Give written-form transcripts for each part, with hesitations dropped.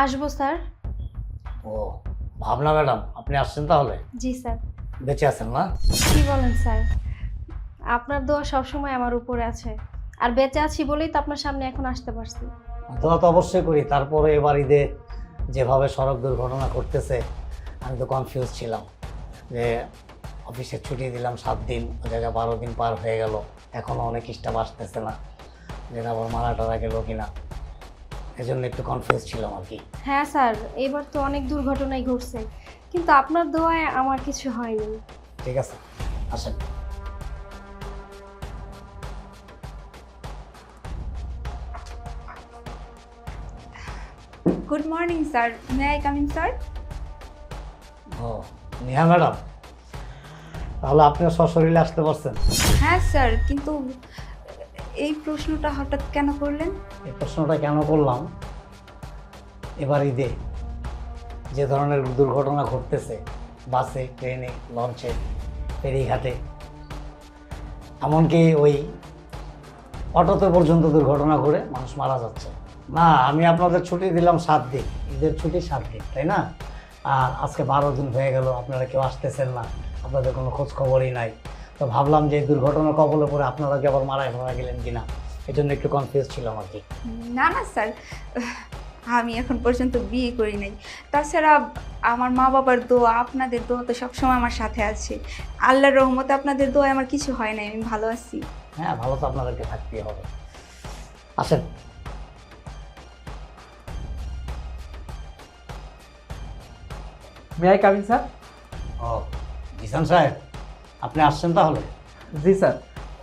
আসবো স্যার। ও, ভাবনা ম্যাডাম, আপনি আসছেন তাহলে? জি স্যার। বেঁচে আছেন না? কি বলেন স্যার? আপনার দোয়া সবসময় আমার উপরে আছে, আর বেঁচে আছি বলেই তো আপনার সামনে এখন আসতে পারছি। দোয়া তো অবশ্যই করি, তারপরে এবার ঈদে যেভাবে সড়ক দুর্ঘটনা ঘটতেছে আমি তো কনফিউজ ছিলাম যে অফিসে ছুটি দিলাম 7 দিন, ওই জায়গায় 12 দিন পার হয়ে গেল, এখনও অনেক স্টাফ আসতেছে না, যেটা আবার মারা টারা গেল কিনা, এজন্য একটু কনফিউজ ছিলাম আর কি। হ্যাঁ স্যার, এবার তো অনেক দুর্ঘটনাই ঘটছে, কিন্তু আপনার দোয়ায় আমার কিছু হয়নি। ঠিক আছে, আসেন। Good morning sir, may I come in sir? ও, নেহা ম্যাডাম, তাহলে আপনিও সশরীরে আসতে পারছেন? হ্যাঁ স্যার, কিন্তু এই প্রশ্নটা হঠাৎ কেন করলেন? এই প্রশ্নটা কেন করলাম, এবার ঈদে যে ধরনের দুর্ঘটনা ঘটতেছে বাসে, ট্রেনে, লঞ্চে, ফেরিঘাটে, এমনকি ওই অটোতে পর্যন্ত দুর্ঘটনা ঘটে মানুষ মারা যাচ্ছে। না, আমি আপনাদের ছুটি দিলাম 7 দিন, ঈদের ছুটি 7 দিন, তাই না? আর আজকে 12 দিন হয়ে গেল, আপনারা কেউ আসতেছেন না, আপনাদের কোনো খোঁজ খবরই নাই। তো ভাবলাম যে এই দুর্ঘটনার কবলে পড়ে আপনারা কি আবার মারা গেলেন কিনা, এই জন্য একটু কনফিউজ ছিলাম আর কি। না না স্যার, আমি এখন পর্যন্ত বিয়ে করি নাই। তাছাড়া আমার মা বাবার দোয়া, আপনাদের দোয়া তো সবসময় আমার সাথে আছে। আল্লাহর রহমতে আপনাদের দোয়া আমার কিছু হয় নাই, আমি ভালো আছি। হ্যাঁ, ভালো তো আপনাদেরকে থাকতেই হবে। আসেন। May I coming sir? ও, জিসান সাহেব, আপনি আসছেন তাহলে? জি স্যার,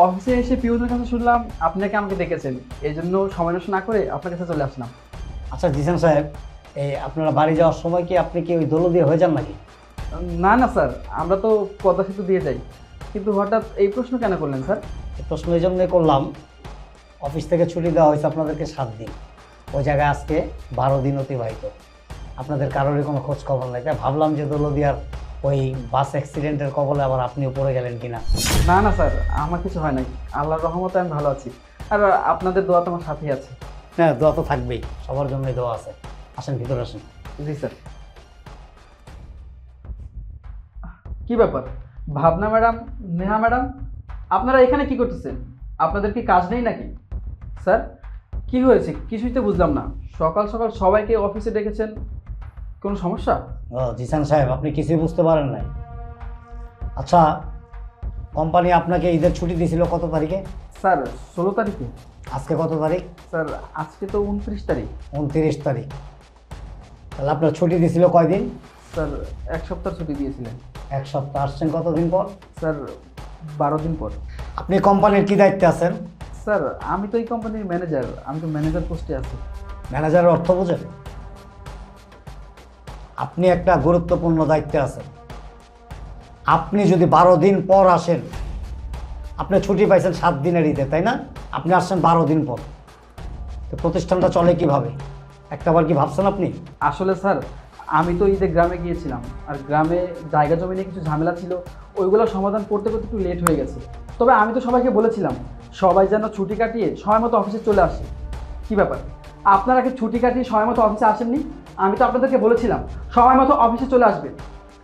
অফিসে এসে পিউনের কাছে শুনলাম আপনাকে আমাকে ডেকেছেন, এই জন্য সময় নষ্ট না করে আপনার কাছে চলে আসলাম। আচ্ছা জিসান সাহেব, এই আপনারা বাড়ি যাওয়ার সময় কি আপনি কি ওই দোলো দিয়ে হয়ে যান নাকি? না না স্যার, আমরা তো পদ্মা সেতু দিয়ে যাই, কিন্তু হঠাৎ এই প্রশ্ন কেন করলেন স্যার? এই প্রশ্ন এই জন্যই করলাম, অফিস থেকে ছুটি দেওয়া হয়েছে আপনাদেরকে 7 দিন, ওই জায়গায় আজকে 12 দিন অতিবাহিত, আপনাদের কারোরই কোনো খোঁজ খবর নাই, তাই ভাবলাম যে দৌলদিয়ার ওই বাস অ্যাক্সিডেন্টের কবলে আবার আপনিও পড়ে গেলেন কিনা। না না স্যার, আমার কিছু হয় নাই, আল্লাহর রহমতে আমি ভালো আছি, আর আপনাদের দোয়া তো আমার সাথেই আছে। হ্যাঁ, দোয়া তো থাকবেই, সবার জন্যই দোয়া আছে। আসেন, ভিতরে আসেন। জি স্যার। কি ব্যাপার, ভাবনা ম্যাডাম, নেহা ম্যাডাম, আপনারা এখানে কি করতেছেন? আপনাদের কি কাজ নেই নাকি? স্যার, কি হয়েছে কিছুই তো বুঝলাম না, সকাল সকাল সবাইকে অফিসে ডেকেছেন, কোনো সমস্যা? ও জিসান সাহেব, আপনি কিছুই বুঝতে পারেন নাই। আচ্ছা, কোম্পানি আপনাকে ঈদের ছুটি দিয়েছিল কত তারিখে? স্যার 16 তারিখে। আজকে কত তারিখ? স্যার আজকে তো 29 তারিখ। 29 তারিখ। তাহলে আপনার ছুটি দিয়েছিল কয়দিন? স্যার 1 সপ্তাহ ছুটি দিয়েছিলেন। 1 সপ্তাহ। আসছেন কতদিন পর? স্যার 12 দিন পর। আপনি কোম্পানির কি দায়িত্বে আছেন? স্যার আমি তো এই কোম্পানির ম্যানেজার, আমি তো ম্যানেজার পোস্টে আছি। ম্যানেজারের অর্থ বোঝেন? আপনি একটা গুরুত্বপূর্ণ দায়িত্বে আছেন। আপনি যদি 12 দিন পর আসেন, আপনি ছুটি পাইছেন 7 দিনের ঈদে, তাই না? আপনি আসছেন 12 দিন পর, তো প্রতিষ্ঠানটা চলে কিভাবে একটাবার কি ভাবছেন আপনি? আসলে স্যার, আমি তো ঈদে গ্রামে গিয়েছিলাম, আর গ্রামে জায়গা জমি নিয়ে কিছু ঝামেলা ছিল, ওইগুলো সমাধান করতে করতে একটু লেট হয়ে গেছে। তবে আমি তো সবাইকে বলেছিলাম সবাই যেন ছুটি কাটিয়ে সময় মতো অফিসে চলে আসে। কী ব্যাপার, আপনারা কি ছুটি কাটিয়ে সময় মতো অফিসে আসেননি? আমি তো আপনাদেরকে বলেছিলাম সময় মতো অফিসে চলে আসবে।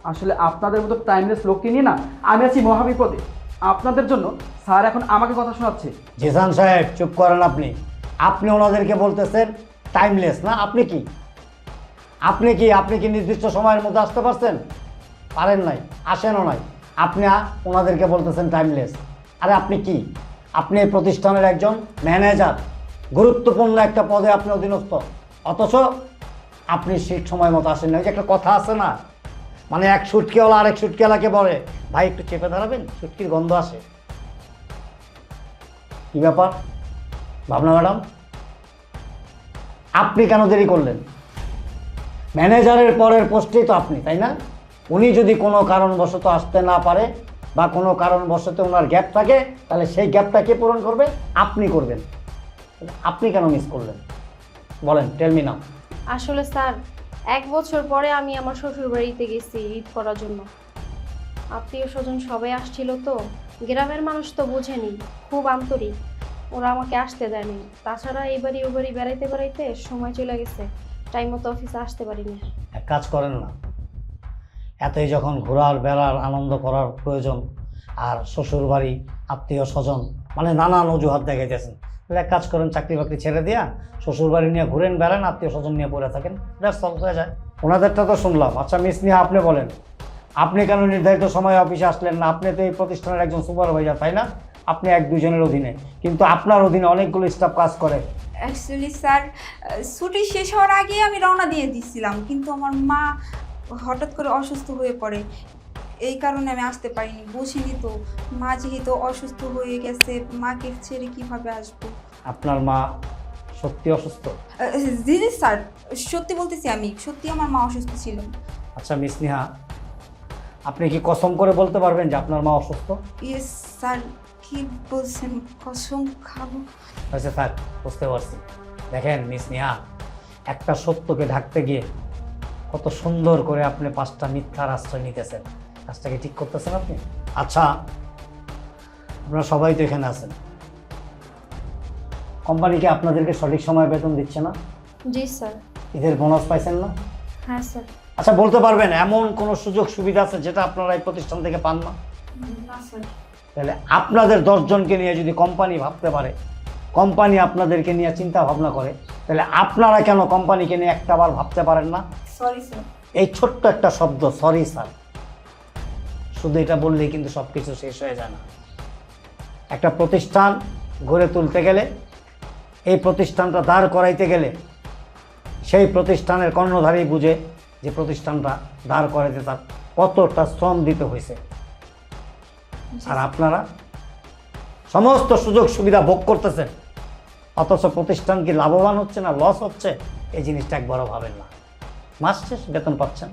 আসলে আপনাদের মতো টাইমলেস লোককে নিয়ে না আমি আছি মহাবিপদে। আপনাদের জন্য স্যার এখন আমাকে কথা শোনাচ্ছে। জিসান সাহেব, চুপ করেন। আপনি আপনি ওনাদেরকে বলতেছেন টাইমলেস না? আপনি কি নির্দিষ্ট সময়ের মধ্যে আসতে পারছেন? পারেন নাই, আসেনও নাই। আপনি ওনাদেরকে বলতেছেন টাইমলেস। আরে আপনি কি, আপনি এই প্রতিষ্ঠানের একজন ম্যানেজার, গুরুত্বপূর্ণ একটা পদে আপনি অধীনস্থ, অথচ আপনি ঠিক সময় মতো আসেন না। ওই যে একটা কথা আছে না, মানে এক সুটকিওয়ালা আরেক সুটকিওয়ালাকে বলে, ভাই একটু চেপে ধরাবেন, সুটকির গন্ধ আসে। কি ব্যাপার ভাবনা ম্যাডাম, আপনি কেন দেরি করলেন? ম্যানেজারের পরের পোস্টেই তো আপনি, তাই না? উনি যদি কোনো কারণবশত আসতে না পারে বা কোনো কারণবশত ওনার গ্যাপ থাকে, তাহলে সেই গ্যাপটা কে পূরণ করবে? আপনি করবেন। আপনি কেন মিস করলেন বলেন, টেল মি নাও। আসলে স্যার, 1 বছর পরে আমি আমার শ্বশুর বাড়িতে গেছি ঈদ করার জন্য। আত্মীয় স্বজন সবাই আসছিল, তো গ্রামের মানুষ তো বোঝেনি, খুব আন্তরিক, ওরা আমাকে আসতে দেয়নি। তাছাড়া এই বাড়ি ও বাড়ি বেড়াইতে বেড়াইতে সময় চলে গেছে, টাইম মতো অফিসে আসতে পারিনি। এক কাজ করেন না, এতই যখন ঘোরার বেড়ার আনন্দ করার প্রয়োজন, আর শ্বশুর বাড়ি আত্মীয় স্বজন মানে নানান অজুহাত দেখাইতেছেন, তাহলে এক কাজ করেন, চাকরি বাকরি ছেড়ে দিয়া শ্বশুর বাড়ি নিয়ে ঘুরেন বেড়ান, আত্মীয় স্বজন নিয়ে পড়ে থাকেন, দ্যাটস অল, হয়ে যায়। ওনাদেরটা তো শুনলাম। আচ্ছা মিস নেহা, আপনি বলেন, আপনি কেন নির্ধারিত সময়ে অফিসে আসলেন না? আপনি তো এই প্রতিষ্ঠানের একজন সুপারভাইজার, তাই না? আপনি এক দুজনের অধীনে, কিন্তু আপনার অধীনে অনেকগুলো স্টাফ কাজ করে। অ্যাকচুয়ালি স্যার, ছুটি শেষ হওয়ার আগেই আমি রওনা দিয়ে দিচ্ছিলাম, কিন্তু আমার মা হঠাৎ করে অসুস্থ হয়ে পড়ে, এই কারণে আমি আসতে পারিনি। বুঝিনি তো, মা যেহেতু অসুস্থ হয়ে গেছে, মাকে ছেড়ে কিভাবে আসবো? আপনার মা সত্যি অসুস্থ? জি জি স্যার, সত্যি বলতেছি, আমি সত্যি আমার মা অসুস্থ ছিল। আচ্ছা মিস নেহা, আপনি কি কসম করে বলতে পারবেন যে আপনার মা অসুস্থ? Yes sir. কি বলছেন? কসম খাবো? হয়েছে থাক, বুঝতে পারছি। দেখেন মিস নেহা, একটা সত্যকে ঢাকতে গিয়ে কত সুন্দর করে আপনি 5টা মিথ্যার আশ্রয় নিতেছেন, কাজটাকে ঠিক করতেছেন আপনি? আচ্ছা, আপনারা সবাই তো এখানে আছেন, কোম্পানিকে আপনাদেরকে সঠিক সময়ে বেতন দিচ্ছে না? জি স্যার। ঈদের বোনাস পাইছেন না? হ্যাঁ স্যার। আচ্ছা বলতে পারবেন এমন কোনো সুযোগ সুবিধা আছে যেটা আপনারা এই প্রতিষ্ঠান থেকে পান না? না স্যার। তাহলে আপনাদের 10 জনকে নিয়ে যদি কোম্পানি ভাবতে পারে, কোম্পানি আপনাদেরকে নিয়ে চিন্তা ভাবনা করে, তাহলে আপনারা কেন কোম্পানিকে নিয়ে একটাবার ভাবতে পারেন না? Sorry sir. এই ছোট্ট একটা শব্দ সরি স্যার, শুধু এটা বললেই কিন্তু সব কিছু শেষ হয়ে যায় না। একটা প্রতিষ্ঠান গড়ে তুলতে গেলে, এই প্রতিষ্ঠানটা দাঁড় করাইতে গেলে, সেই প্রতিষ্ঠানের কর্ণধারী বুঝে যে প্রতিষ্ঠানটা দাঁড় করাইতে তার কতটা শ্রম দিতে হয়েছে। আর আপনারা সমস্ত সুযোগ সুবিধা ভোগ করতেছেন, অথচ প্রতিষ্ঠান কি লাভবান হচ্ছে না লস হচ্ছে, এই জিনিসটা একবারও ভাবেন না। মাস শেষ বেতন পাচ্ছেন,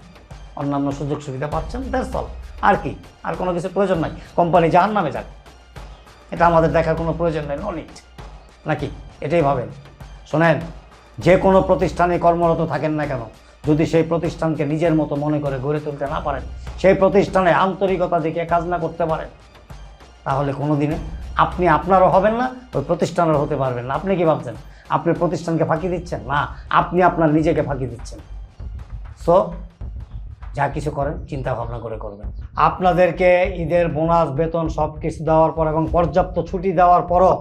অন্যান্য সুযোগ সুবিধা পাচ্ছেন, দ্যাটস অল। আর কি, আর কোনো কিছু প্রয়োজন নাই। কোম্পানি জাহান্নামে যাক, এটা আমাদের দেখার কোনো প্রয়োজন নেই, নো নিড, নাকি? এটাই ভাবেন। শোনেন, যে কোনো প্রতিষ্ঠানে কর্মরত থাকেন না কেন, যদি সেই প্রতিষ্ঠানকে নিজের মতো মনে করে গড়ে তুলতে না পারেন, সেই প্রতিষ্ঠানে আন্তরিকতা দেখে কাজ না করতে পারেন, তাহলে কোনো দিনে আপনি আপনারও হবেন না, ওই প্রতিষ্ঠানেরও হতে পারবেন না। আপনি কি ভাবছেন আপনি প্রতিষ্ঠানকে ফাঁকি দিচ্ছেন? না, আপনি আপনার নিজেকে ফাঁকি দিচ্ছেন। সো যা কিছু করেন চিন্তা ভাবনা করে করবেন। আপনাদেরকে ঈদের বোনাস বেতন সব কিছু দেওয়ার পর এবং পর্যাপ্ত ছুটি দেওয়ার পরও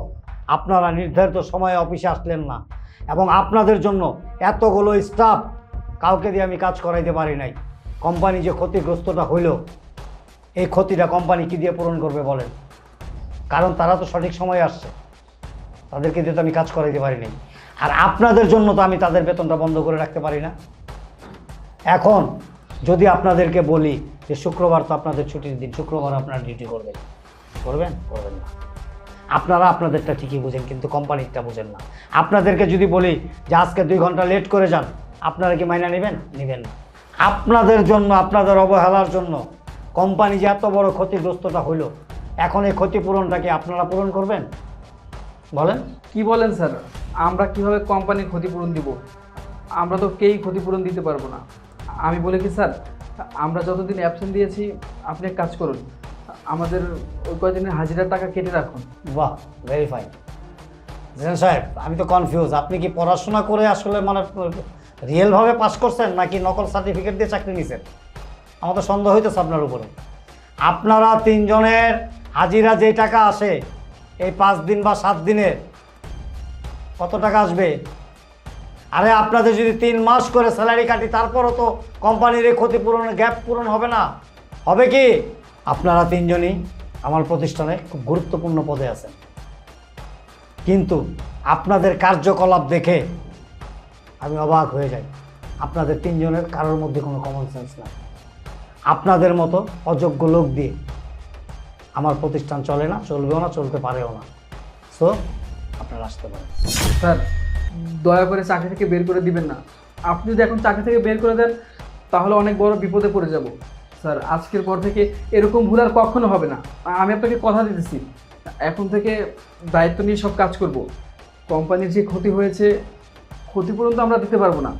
আপনারা নির্ধারিত সময়ে অফিসে আসলেন না, এবং আপনাদের জন্য এতগুলো স্টাফ কাউকে দিয়ে আমি কাজ করাইতে পারি নাই। কোম্পানি যে ক্ষতিগ্রস্তটা হইল, এই ক্ষতিটা কোম্পানি কী দিয়ে পূরণ করবে বলেন? কারণ তারা তো সঠিক সময়ে আসছে, তাদেরকে দিয়ে তো আমি কাজ করাইতে পারি নাই। আর আপনাদের জন্য তো আমি তাদের বেতনটা বন্ধ করে রাখতে পারি না। এখন যদি আপনাদেরকে বলি যে শুক্রবার তো আপনাদের ছুটির দিন, শুক্রবার আপনারা ডিউটি করবেন, করবেন? করবেন না। আপনারা আপনাদেরটা ঠিকই বুঝেন, কিন্তু কোম্পানিরটা বুঝেন না। আপনাদেরকে যদি বলি যে আজকে 2 ঘন্টা লেট করে যান, আপনারা কি মাইনা নেবেন? নেবেন না। আপনাদের জন্য, আপনাদের অবহেলার জন্য কোম্পানি যে এত বড় ক্ষতিগ্রস্তটা হইল, এখন এই ক্ষতিপূরণটা কি আপনারা পূরণ করবেন বলেন? কি বলেন স্যার, আমরা কিভাবে কোম্পানির ক্ষতিপূরণ দিব? আমরা তো কেউই ক্ষতিপূরণ দিতে পারবো না। আমি বলে কি স্যার, আমরা যতদিন অ্যাবসেন্ট দিয়েছি আপনি এক কাজ করুন, আমাদের ওই কয়দিনের হাজিরার টাকা কেটে রাখুন। বাহ, ভেরি ফাইন। জেন সাহেব, আমি তো কনফিউজ, আপনি কি পড়াশোনা করে আসলে মানে রিয়েলভাবে পাস করছেন নাকি নকল সার্টিফিকেট দিয়ে চাকরি নিছেন? আমার তো সন্দেহ হইতেছে আপনার উপরে। আপনারা 3 জনের হাজিরা যে টাকা আসে, এই 5 দিন বা 7 দিনের কত টাকা আসবে? আরে আপনাদের যদি 3 মাস করে স্যালারি কাটি, তারপরও তো কোম্পানির এই ক্ষতিপূরণের গ্যাপ পূরণ হবে না। হবে কি? আপনারা 3 জনই আমার প্রতিষ্ঠানে খুব গুরুত্বপূর্ণ পদে আছেন, কিন্তু আপনাদের কার্যকলাপ দেখে আমি অবাক হয়ে যাই। আপনাদের 3 জনের কারোর মধ্যে কোনো কমন সেন্স নাই। আপনাদের মতো অযোগ্য লোক দিয়ে আমার প্রতিষ্ঠান চলে না, চলবেও না, চলতে পারেও না। সো আপনারা আসতে পারেন। স্যার দয়া করে চাকরি থেকে বের করে দিবেন না। আপনি যদি এখন চাকরি থেকে বের করে দেন তাহলে অনেক বড় বিপদে পড়ে যাব। স্যার আজকের পর থেকে এরকম ভুল আর কখনো হবে না। আমি আপনাকে কথা দিতেছি, এখন থেকে দায়িত্ব নিয়ে সব কাজ করব। কোম্পানির যে ক্ষতি হয়েছে, ক্ষতিপূরণ তো আমরা দিতে পারবো না,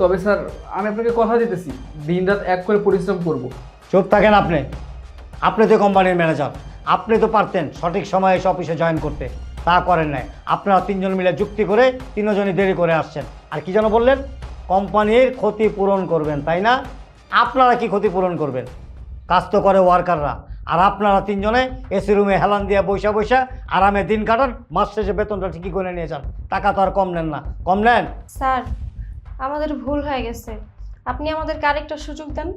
তবে স্যার আমি আপনাকে কথা দিতেছি দিনরাত এক করে পরিশ্রম করব। চুপ থাকেন আপনি। আপনি তো কোম্পানির ম্যানেজার, আপনি তো পারতেন সঠিক সময়ে এসে অফিসে জয়েন করতে, তা করেন নাই। আপনারা 3 জন মিলে যুক্তি করে 3 জনই দেরি করে আসছেন। আর কি যেন বললেন? কোম্পানির ক্ষতিপূরণ করবেন, তাই না? আপনারা কি ক্ষতিপূরণ করবেন? কাজ তো করে ওয়ার্কাররা, আর আপনারা তিনজনে এসি রুমে হেলান দিয়ে বৈশা বৈশা আরামে দিন কাটান, মাস শেষে বেতনটা ঠিকই করে নিয়ে যান। টাকা তো আর কম নেন না, কম নেন? স্যার, আমাদের ভুল হয়ে গেছে, আপনি আমাদেরকে আরেকটা সুযোগ দেন,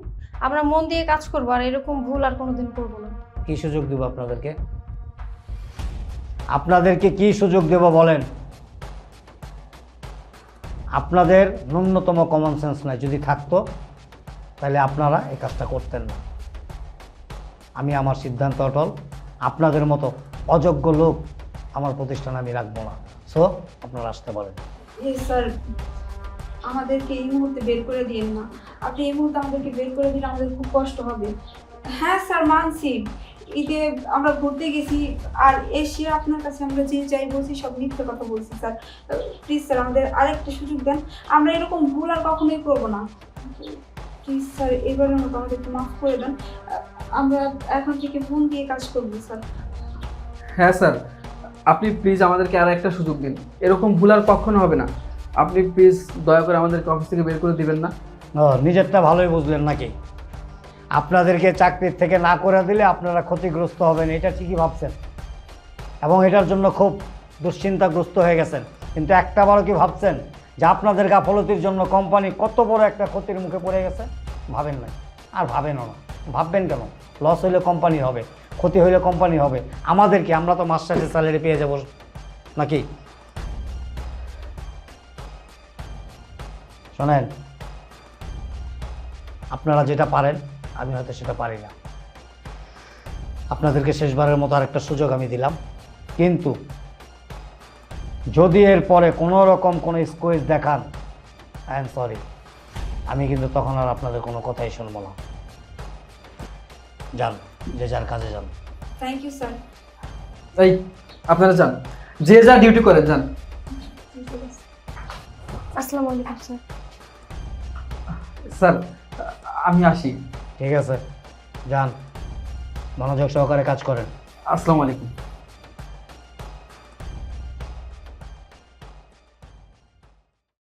আমরা মন দিয়ে কাজ করবো আর এরকম ভুল আর কোনোদিন করবো না। কি সুযোগ দেব আপনাদেরকে? আপনাদেরকে কি সুযোগ দেব বলেন? আপনাদের ন্যূনতম কমন সেন্স নাই, যদি থাকতো তাহলে আপনারা এই কাজটা করতেন না। আমি আমার সিদ্ধান্ত অটল, আপনাদের মতো অযোগ্য লোক আমার প্রতিষ্ঠানে আমি রাখবো না। সো আপনারা আসতে পারেন। স্যার, আমাদেরকে এই মুহূর্তে বের করে দিন না। আপনি এই মুহূর্তে আমাদেরকে বের করে দিলে আমাদের খুব কষ্ট হবে। হ্যাঁ স্যার, মানছি ঈদে আমরা ঘুরতে গেছি, আর এসে আপনার কাছে আমরা যে যাই বলছি সব মিথ্যে কথা বলছি। স্যার প্লিজ স্যার, আমাদের আরেকটা সুযোগ দেন, আমরা এরকম ভুল আর কখনোই করবো না। প্লিজ স্যার, এবারের মতো আমাদেরকে মাফ করে দেন, আমরা এখন থেকে মন দিয়ে কাজ করবো স্যার। হ্যাঁ স্যার, আপনি প্লিজ আমাদেরকে আর একটা সুযোগ দিন, এরকম ভুল আর কখনো হবে না। আপনি প্লিজ দয়া করে আমাদেরকে অফিস থেকে বের করে দিবেন না। ও, নিজেরটা ভালোই বুঝলেন নাকি? আপনাদেরকে চাকরির থেকে না করে দিলে আপনারা ক্ষতিগ্রস্ত হবেন, এটা ঠিকই ভাবছেন এবং এটার জন্য খুব দুশ্চিন্তাগ্রস্ত হয়ে গেছেন। কিন্তু একটাবারও কি ভাবছেন যে আপনাদের গাফলতির জন্য কোম্পানি কত বড় একটা ক্ষতির মুখে পড়ে গেছে? ভাবেন না, আর ভাবেনও না। ভাববেন কেন? লস হইলে কোম্পানি হবে, ক্ষতি হইলে কোম্পানি হবে। আমাদের কি? আমরা তো মাস শেষে স্যালারি পেয়ে যাব নাকি? শোনেন, আপনারা যেটা পারেন আমি হয়তো সেটা পারি না। আপনাদেরকে শেষবারের মতো আরেকটা সুযোগ আমি দিলাম, কিন্তু যদি এর পরে কোনো রকম কোনো স্কোয়েজ দেখান, আই এম সরি, আমি কিন্তু তখন আর আপনাদের কোনো কথাই শুনবো না। যান, যে যার কাজে যান। Thank you sir. এই আপনারা যান, যে যা ডিউটি করেন যান। আসসালামু আলাইকুম স্যার। স্যার আমি আসি। ঠিক আছে, যান, মনোযোগ সহকারে কাজ করেন। আসসালামু আলাইকুম।